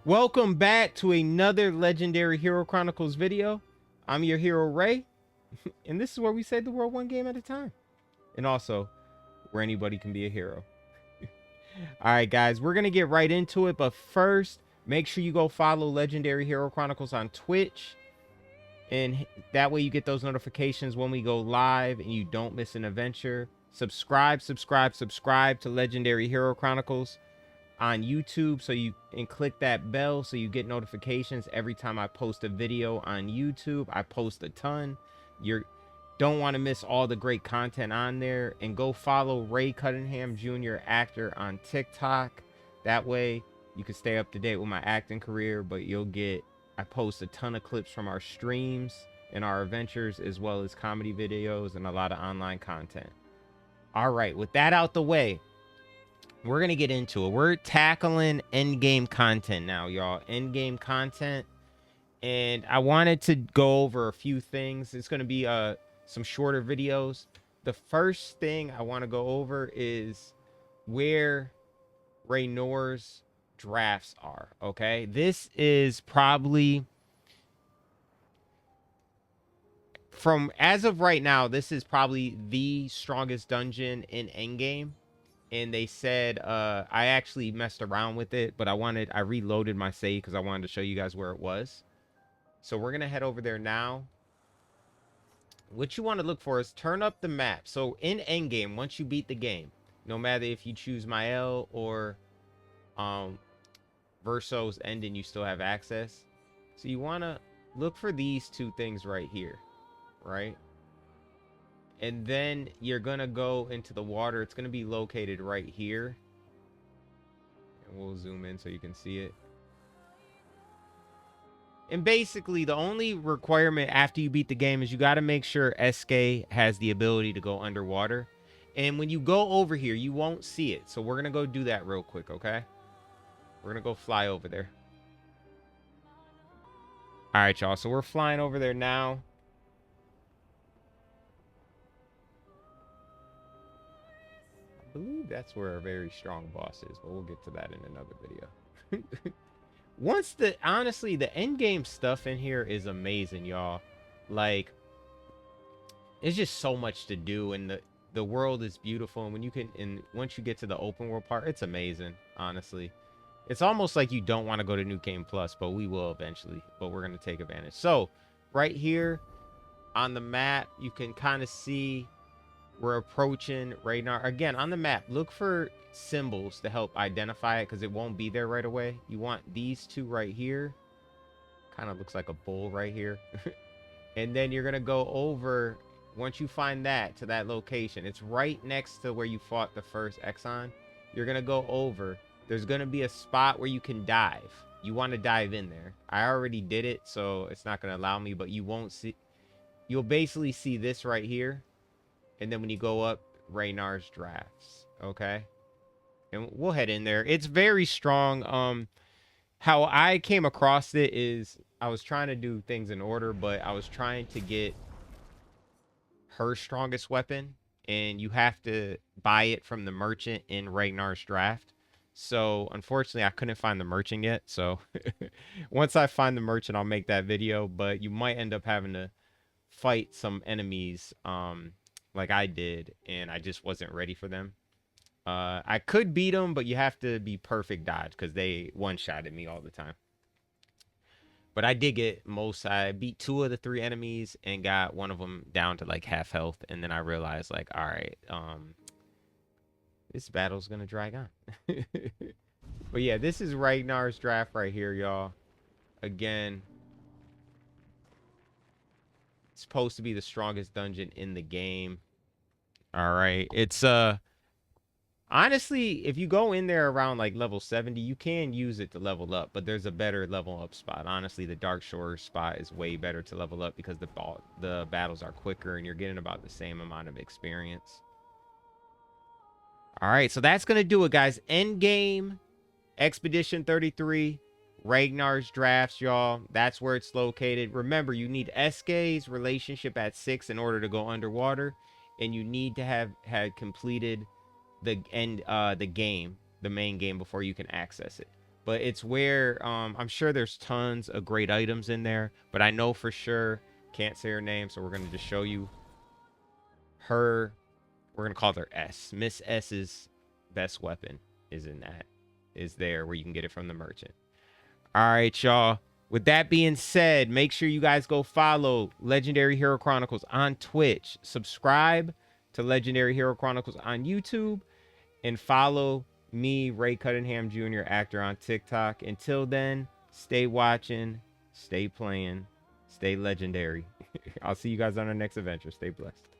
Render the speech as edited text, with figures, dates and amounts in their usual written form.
Welcome back to another Legendary Hero Chronicles video. I'm your hero, Ray, and this is where we save the world one game at a time. And also, where anybody can be a hero. Alright, guys, we're going to get right into it, but first, make sure you go follow Legendary Hero Chronicles on Twitch. And that way you get those notifications when we go live and you don't miss an adventure. Subscribe to Legendary Hero Chronicles on YouTube, so you and click that bell so you get notifications every time I post a video on YouTube. I post a ton. You don't want to miss all the great content on there. And go follow Ray Cunningham Jr. actor on TikTok. That way you can stay up to date with my acting career, but I post a ton of clips from our streams and our adventures, as well as comedy videos and a lot of online content. All right, with that out the way, we're going to get into it. We're tackling endgame content now, y'all. Endgame content. And I wanted to go over a few things. It's going to be some shorter videos. The first thing I want to go over is where Renoir's drafts are, okay? This is probably, from as of right now, this is probably the strongest dungeon in Endgame. And they said, I actually messed around with it, but I reloaded my save because I wanted to show you guys where it was. So we're going to head over there now. What you want to look for is turn up the map. So in Endgame, once you beat the game, no matter if you choose Mael or Verso's Ending, you still have access. So you want to look for these two things right here, right? And then you're going to go into the water. It's going to be located right here. And we'll zoom in so you can see it. And basically, the only requirement after you beat the game is you got to make sure SK has the ability to go underwater. And when you go over here, you won't see it. So we're going to go do that real quick, okay? We're going to go fly over there. All right, y'all. So we're flying over there now. I believe that's where a very strong boss is, but we'll get to that in another video. Honestly, the end game stuff in here is amazing, y'all. Like, it's just so much to do, and the world is beautiful. And once you get to the open world part, it's amazing, honestly. It's almost like you don't want to go to New Game Plus, but we will eventually. But we're going to take advantage. So, right here on the map, you can kind of see we're approaching Renoir. Again, on the map, look for symbols to help identify it because it won't be there right away. You want these two right here. Kind of looks like a bull right here. And then you're going to go over, once you find that, to that location. It's right next to where you fought the first Exxon. You're going to go over. There's going to be a spot where you can dive. You want to dive in there. I already did it, so it's not going to allow me, but you won't see. You'll basically see this right here. And then when you go up, Renoir's drafts, okay? And we'll head in there. It's very strong. How I came across it is I was trying to do things in order, but I was trying to get her strongest weapon, and you have to buy it from the merchant in Ragnar's draft. So unfortunately, I couldn't find the merchant yet. So once I find the merchant, I'll make that video. But you might end up having to fight some enemies, like I did, and I just wasn't ready for them. I could beat them, but you have to be perfect dodge because they one-shotted me all the time. But I did get I beat 2 of the 3 enemies and got one of them down to like half health. And then I realized, like, all right, this battle's going to drag on. But yeah, this is Ragnar's draft right here, y'all. Again, it's supposed to be the strongest dungeon in the game. All right. It's, honestly, if you go in there around like level 70, you can use it to level up, but there's a better level up spot. Honestly, the Dark Shore spot is way better to level up because the battles are quicker and you're getting about the same amount of experience. All right, so that's going to do it, guys. Endgame, Expedition 33, Ragnar's drafts, y'all. That's where it's located. Remember, you need SK's relationship at 6 in order to go underwater, and you need to have had completed the game, the main game, before you can access it. but it's where I'm sure there's tons of great items in there, but I know for sure, can't say her name, so we're gonna just show you her. We're gonna call her S. Miss S's best weapon is in that, is there where you can get it from the merchant. All right, y'all. With that being said, make sure you guys go follow Legendary Hero Chronicles on Twitch. Subscribe to Legendary Hero Chronicles on YouTube. And follow me, Ray Cunningham Jr., actor, on TikTok. Until then, stay watching, stay playing, stay legendary. I'll see you guys on our next adventure. Stay blessed.